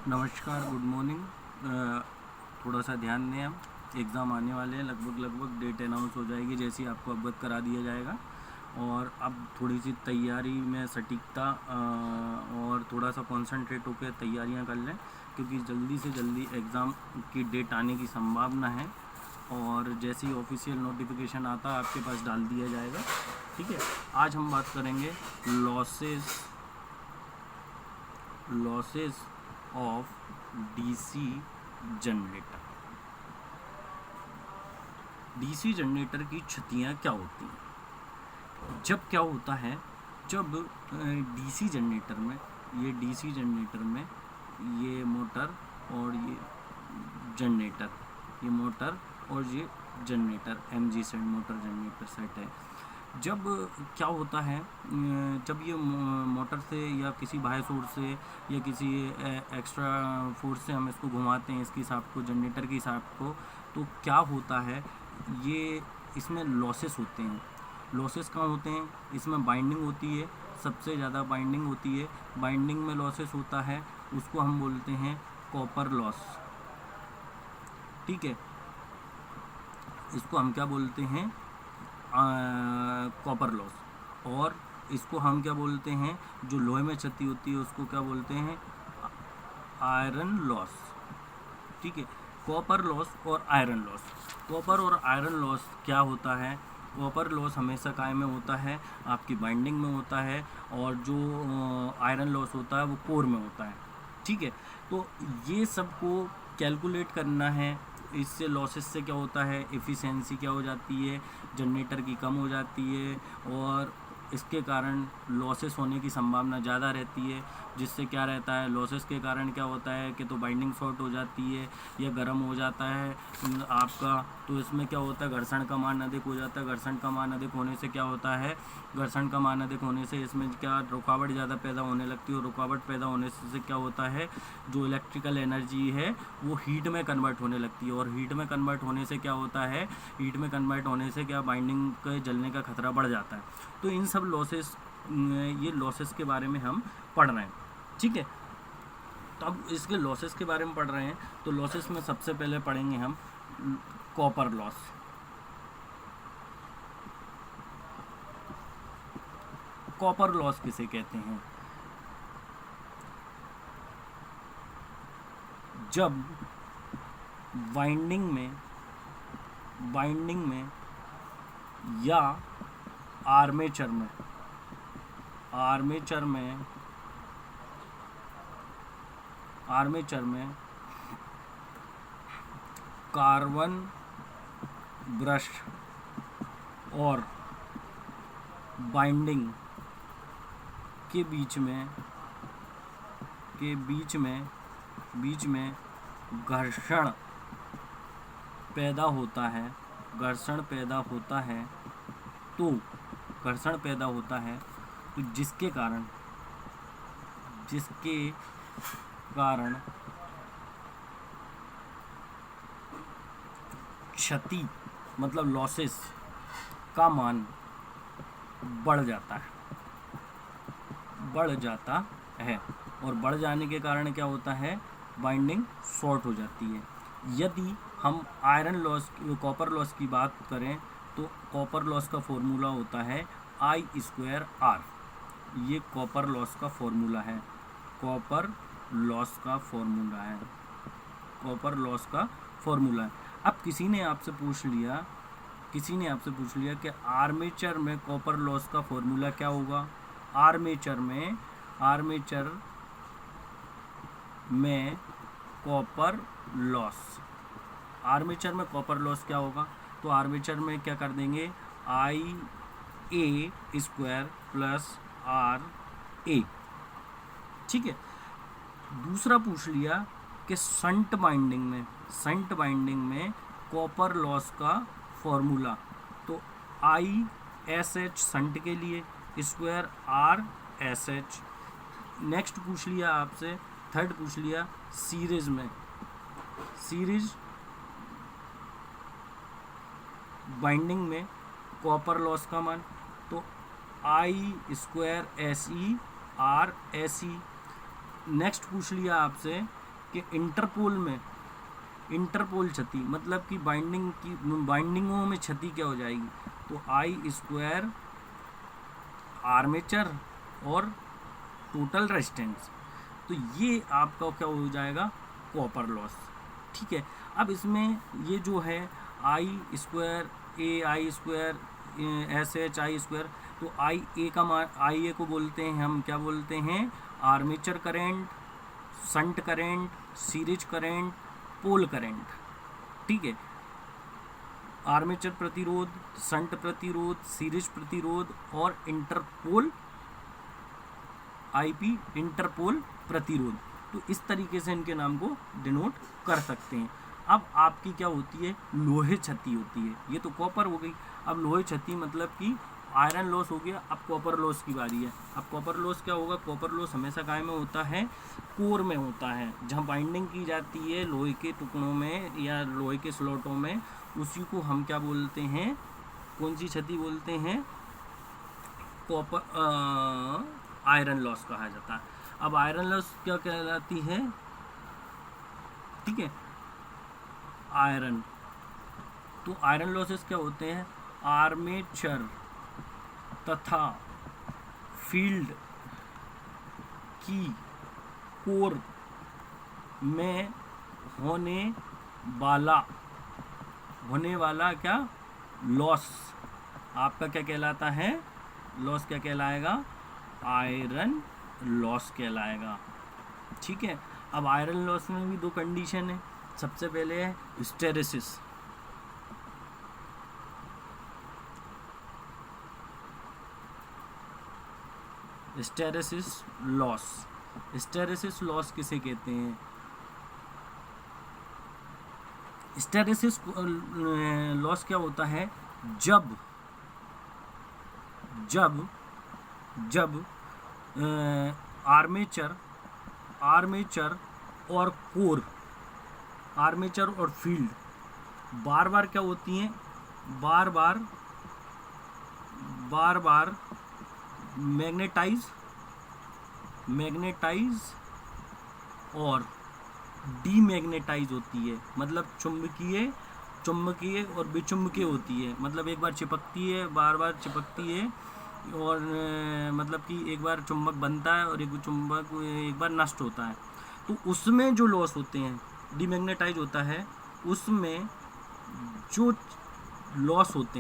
नमस्कार, good morning. थोड़ा सा ध्यान दें। हम एग्ज़ाम आने वाले हैं, लगभग डेट अनाउंस हो जाएगी जैसे ही आपको अवगत करा दिया जाएगा। और अब थोड़ी सी तैयारी में सटीकता और थोड़ा सा कॉन्सेंट्रेट होकर तैयारियां कर लें, क्योंकि जल्दी से जल्दी एग्ज़ाम की डेट आने की संभावना है। और जैसे ही ऑफिशियल नोटिफिकेशन आता है आपके पास डाल दिया जाएगा। ठीक है, आज हम बात करेंगे losses of DC generator. DC generator की क्षतियाँ क्या होती हैं? जब क्या होता है, जब डीसी जनरेटर में ये मोटर और ये generator MG set motor generator set है। जब क्या होता है, जब ये मोटर से या किसी बाह्य सोर्स से या किसी एक्स्ट्रा फोर्स से हम इसको घुमाते हैं, इसकी शाफ्ट को, जनरेटर की शाफ्ट को, तो क्या होता है, ये इसमें लॉसेस होते हैं। लॉसेस कहाँ होते हैं? इसमें बाइंडिंग होती है, सबसे ज़्यादा बाइंडिंग होती है। बाइंडिंग में लॉसेस होता है, उसको हम बोलते हैं कॉपर लॉस। ठीक है, इसको हम क्या बोलते हैं? Copper loss. और इसको हम क्या बोलते हैं? जो लोहे में क्षति होती है उसको क्या बोलते हैं? Iron loss. ठीक है, कॉपर लॉस और आयरन लॉस। कॉपर और आयरन लॉस क्या होता है? कॉपर लॉस हमेशा काय में होता है, आपकी बाइंडिंग में होता है, और जो आयरन लॉस होता है वो कोर में होता है। ठीक है, तो ये सबको कैलकुलेट करना है। इससे लॉसेस से क्या होता है, एफिशिएंसी क्या हो जाती है, जनरेटर की कम हो जाती है, और इसके कारण लॉसेस होने की संभावना ज़्यादा रहती है। जिससे क्या रहता है, लॉसेस के कारण क्या होता है कि तो बाइंडिंग शॉर्ट हो जाती है या गर्म हो जाता है आपका। तो इसमें क्या होता है, घर्षण का मान अधिक हो जाता है। घर्षण का मान अधिक होने से क्या होता है, घर्षण का मान अधिक होने से इसमें क्या रुकावट ज़्यादा पैदा होने लगती है। और रुकावट पैदा होने से क्या होता है, जो इलेक्ट्रिकल एनर्जी है वो हीट में कन्वर्ट होने लगती है। और हीट में कन्वर्ट होने से क्या होता है, हीट में कन्वर्ट होने से क्या, बाइंडिंग के जलने का खतरा बढ़ जाता है। तो इन सब लॉसेस, ये लॉसेस के बारे में हम पढ़ रहे हैं। ठीक है, तो अब इसके लॉसेस के बारे में पढ़ रहे हैं, तो लॉसेस में सबसे पहले पढ़ेंगे हम कॉपर लॉस। कॉपर लॉस किसे कहते हैं? जब वाइंडिंग में या आर्मेचर में कार्बन ब्रश और बाइंडिंग के बीच में घर्षण पैदा होता है। तो जिसके कारण क्षति मतलब लॉसेस का मान बढ़ जाता है। और बढ़ जाने के कारण क्या होता है, बाइंडिंग शॉर्ट हो जाती है। यदि हम कॉपर लॉस की बात करें, तो कॉपर लॉस का फॉर्मूला होता है I²R। ये कॉपर लॉस का फॉर्मूला है। अब किसी ने आपसे पूछ लिया कि आर्मेचर में कॉपर लॉस का फॉर्मूला क्या होगा। आर्मेचर में कॉपर लॉस क्या होगा? तो आर्मेचर में क्या कर देंगे, IA² + RA। ठीक है, दूसरा पूछ लिया कि शंट बाइंडिंग में कॉपर लॉस का फॉर्मूला, तो ISH शंट के लिए, ²RSH। नेक्स्ट पूछ लिया आपसे, थर्ड पूछ लिया सीरीज बाइंडिंग में कॉपर लॉस का मान, तो I² SE RSE। नेक्स्ट पूछ लिया आपसे कि इंटरपोल क्षति मतलब कि बाइंडिंगों में क्षति क्या हो जाएगी, तो आई स्क्वायर आर्मेचर और टोटल रेजिस्टेंस, तो ये आपका क्या हो जाएगा, कॉपर लॉस। ठीक है, अब इसमें ये जो है I square S H I square, तो आई ए को बोलते हैं हम, क्या बोलते हैं, armature current, shunt current, series current, pole current. ठीक है, आर्मेचर प्रतिरोध, शंट प्रतिरोध, सीरीज प्रतिरोध और इंटरपोल आईपी इंटरपोल प्रतिरोध, तो इस तरीके से इनके नाम को डिनोट कर सकते हैं। अब आपकी क्या होती है, लोहे क्षति होती है, ये तो कॉपर हो गई। अब लोहे क्षति मतलब कि आयरन लॉस हो गया, अब कॉपर लॉस की बारी है। अब कॉपर लॉस क्या होगा, कॉपर लॉस हमेशा काय में होता है, कोर में होता है, जहाँ बाइंडिंग की जाती है लोहे के टुकड़ों में या लोहे के स्लॉटों में, उसी को हम क्या बोलते हैं, कौन सी क्षति बोलते हैं, कॉपर आयरन लॉस कहा जाता है। अब आयरन लॉस क्या कहलाती है, ठीक है, आयरन, तो आयरन लॉसेस क्या होते हैं, आर्मेचर तथा फील्ड की कोर में होने वाला क्या लॉस आपका क्या कहलाता है, लॉस क्या कहलाएगा, आयरन लॉस कहलाएगा। ठीक है, अब आयरन लॉस में भी दो कंडीशन है। सबसे पहले है hysteresis, hysteresis loss. Hysteresis loss किसे कहते हैं, हिस्टेरेसिस लॉस क्या होता है, जब आर्मेचर और कोर, आर्मेचर और फील्ड बार बार क्या होती हैं, बार बार मैग्नेटाइज और डीमैग्नेटाइज होती है, मतलब चुंबकीय और विचुंबकीय होती है, मतलब एक बार चिपकती है, बार बार चिपकती है, और मतलब कि एक बार चुंबक बनता है और एक चुंबक एक बार नष्ट होता है। तो उसमें जो लॉस होते हैं, डीमैग्नेटाइज होता है, उसमें जो लॉस होते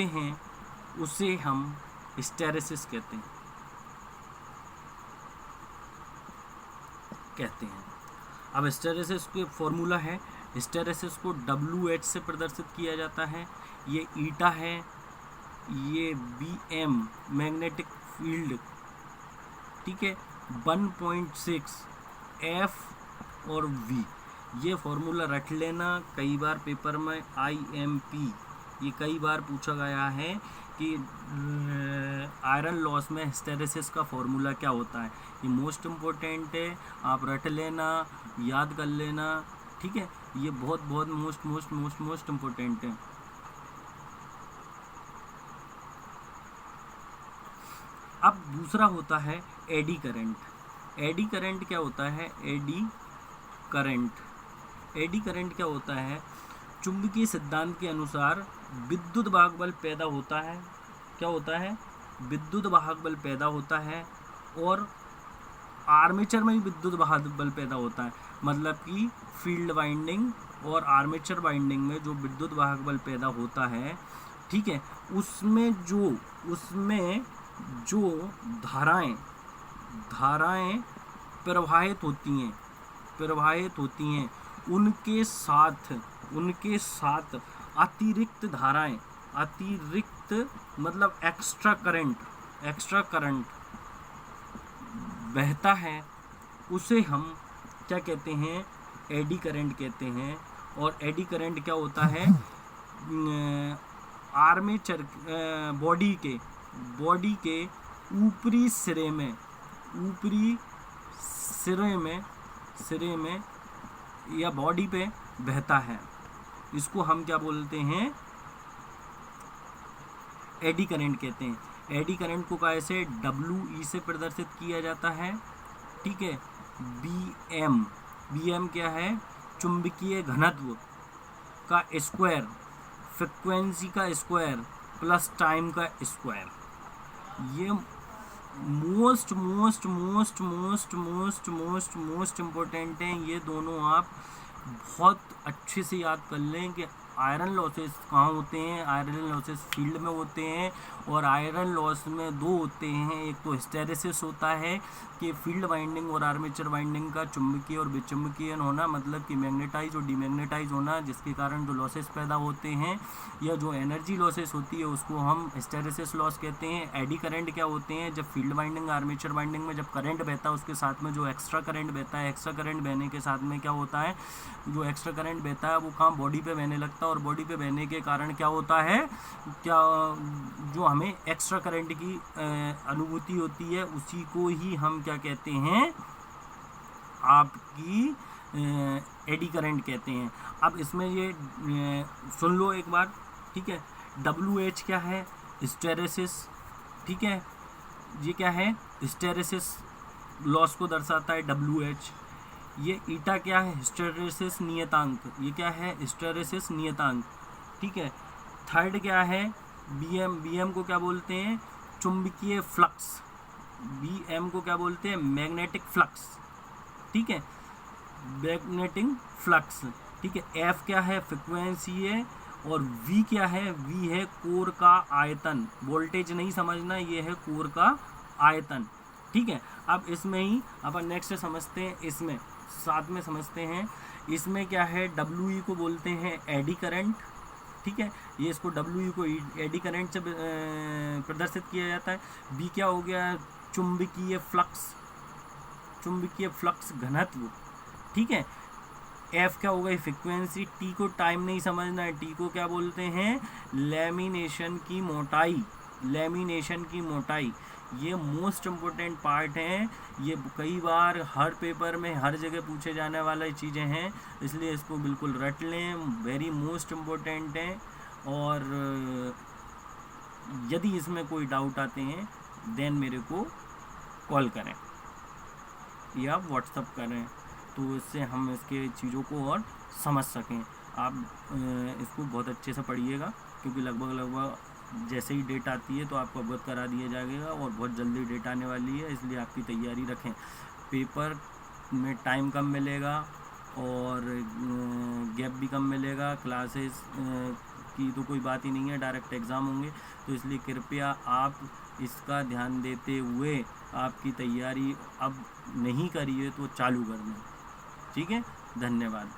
हैं उसे हम हिस्टेरेसिस कहते हैं। अब हिस्टेरेसिस के फॉर्मूला है, हिस्टेरेसिस को WH से प्रदर्शित किया जाता है, ये ईटा है, ये BM मैग्नेटिक फील्ड, ठीक है, 1.6 F और V, ये फॉर्मूला रट लेना, कई बार पेपर में IMP ये कई बार पूछा गया है कि आयरन लॉस में हिस्टेरेसिस का फॉर्मूला क्या होता है, ये मोस्ट इम्पोर्टेंट है, आप रट लेना, याद कर लेना। ठीक है, ये बहुत मोस्ट इम्पोर्टेंट है। अब दूसरा होता है एडी करंट। एडी करंट क्या होता है, एडी करंट क्या होता है, चुंबकीय सिद्धांत के अनुसार विद्युत वाहक बल पैदा होता है, क्या होता है, विद्युत वाहक बल पैदा होता है, और आर्मेचर में भी विद्युत वाहक बल पैदा होता है, मतलब कि फील्ड वाइंडिंग और आर्मेचर वाइंडिंग में जो विद्युत वाहक बल पैदा होता है, ठीक है, उसमें जो धाराएं प्रवाहित होती हैं उनके साथ अतिरिक्त धाराएं, मतलब एक्स्ट्रा करंट बहता है, उसे हम क्या कहते हैं, एडी करंट कहते हैं। और एडी करंट क्या होता है, आर्मेचर बॉडी के ऊपरी सिरे में या बॉडी पे बहता है, इसको हम क्या बोलते हैं, एडी करंट कहते हैं। एडी करंट को कैसे WE से प्रदर्शित किया जाता है, ठीक है, बी एम क्या है, चुंबकीय घनत्व का स्क्वायर, फ्रिक्वेंसी का स्क्वायर प्लस टाइम का स्क्वायर। ये most most most most most most most important हैं। ये दोनों आप बहुत अच्छे से याद कर लें कि आयरन लॉसेस कहाँ होते हैं। आयरन लॉसेस फील्ड में होते हैं और आयरन लॉस में दो होते हैं। एक तो हिस्टेरेसिस होता है कि फील्ड वाइंडिंग और आर्मेचर वाइंडिंग का चुंबकीय और विचुंबकीय होना, मतलब कि मैग्नेटाइज और डीमैग्नेटाइज होना, जिसके कारण जो लॉसेस पैदा होते हैं या जो एनर्जी लॉसेस होती है उसको हम हिस्टेरेसिस लॉस कहते हैं। एडी करंट क्या होते हैं, जब फील्ड वाइंडिंग आर्मेचर वाइंडिंग में जब करंट बहता है उसके साथ में जो एक्स्ट्रा करंट बहता है, एक्स्ट्रा करंट बहने के साथ में क्या होता है, जो एक्स्ट्रा करंट बहता है वो काम बॉडी पे बहने लगता है और बॉडी पे बहने के कारण क्या होता है, क्या जो हमें एक्स्ट्रा करंट की अनुभूति होती है उसी को ही हम क्या कहते हैं, आपकी एडी करंट कहते हैं। अब इसमें ये सुन लो एक बार, ठीक है। WH क्या है, हिस्टेरेसिस, ठीक है। ये क्या है, हिस्टेरेसिस लॉस को दर्शाता है WH। ये ईटा क्या है, हिस्टेरेसिस नियतांक। ये क्या है, हिस्टेरेसिस नियतांक, ठीक है। थर्ड क्या है, BM को क्या बोलते हैं, चुंबकीय फ्लक्स। BM को क्या बोलते हैं, मैग्नेटिक फ्लक्स, ठीक है, मैग्नेटिक फ्लक्स, ठीक है। F क्या है, फ्रिक्वेंसी है। और V क्या है, V है कोर का आयतन। वोल्टेज नहीं समझना, ये है कोर का आयतन, ठीक है। अब इसमें ही अपन नेक्स्ट समझते हैं, इसमें साथ में समझते हैं। इसमें क्या है, WE को बोलते हैं एडी करंट, ठीक है। ये इसको WE को एडी करंट से प्रदर्शित किया जाता है। B क्या हो गया, चुंबकीय फ्लक्स, चुंबकीय फ्लक्स घनत्व, ठीक है। F क्या होगा, फ्रिक्वेंसी। T को टाइम नहीं समझना है, T को क्या बोलते हैं, लैमिनेशन की मोटाई, लैमिनेशन की मोटाई। ये मोस्ट इम्पोर्टेंट पार्ट है, ये कई बार हर पेपर में हर जगह पूछे जाने वाली चीज़ें हैं, इसलिए इसको बिल्कुल रट लें, वेरी मोस्ट इम्पोर्टेंट है। और यदि इसमें कोई डाउट आते हैं देन मेरे को कॉल करें या व्हाट्सअप करें, तो इससे हम इसके चीज़ों को और समझ सकें। आप इसको बहुत अच्छे से पढ़िएगा, क्योंकि लगभग जैसे ही डेट आती है तो आपको अवगत करा दिया जाएगा और बहुत जल्दी डेट आने वाली है, इसलिए आपकी तैयारी रखें। पेपर में टाइम कम मिलेगा और गैप भी कम मिलेगा, क्लासेस की तो कोई बात ही नहीं है, डायरेक्ट एग्ज़ाम होंगे, तो इसलिए कृपया आप इसका ध्यान देते हुए आपकी तैयारी अब नहीं करिए तो चालू कर दें, ठीक है। धन्यवाद।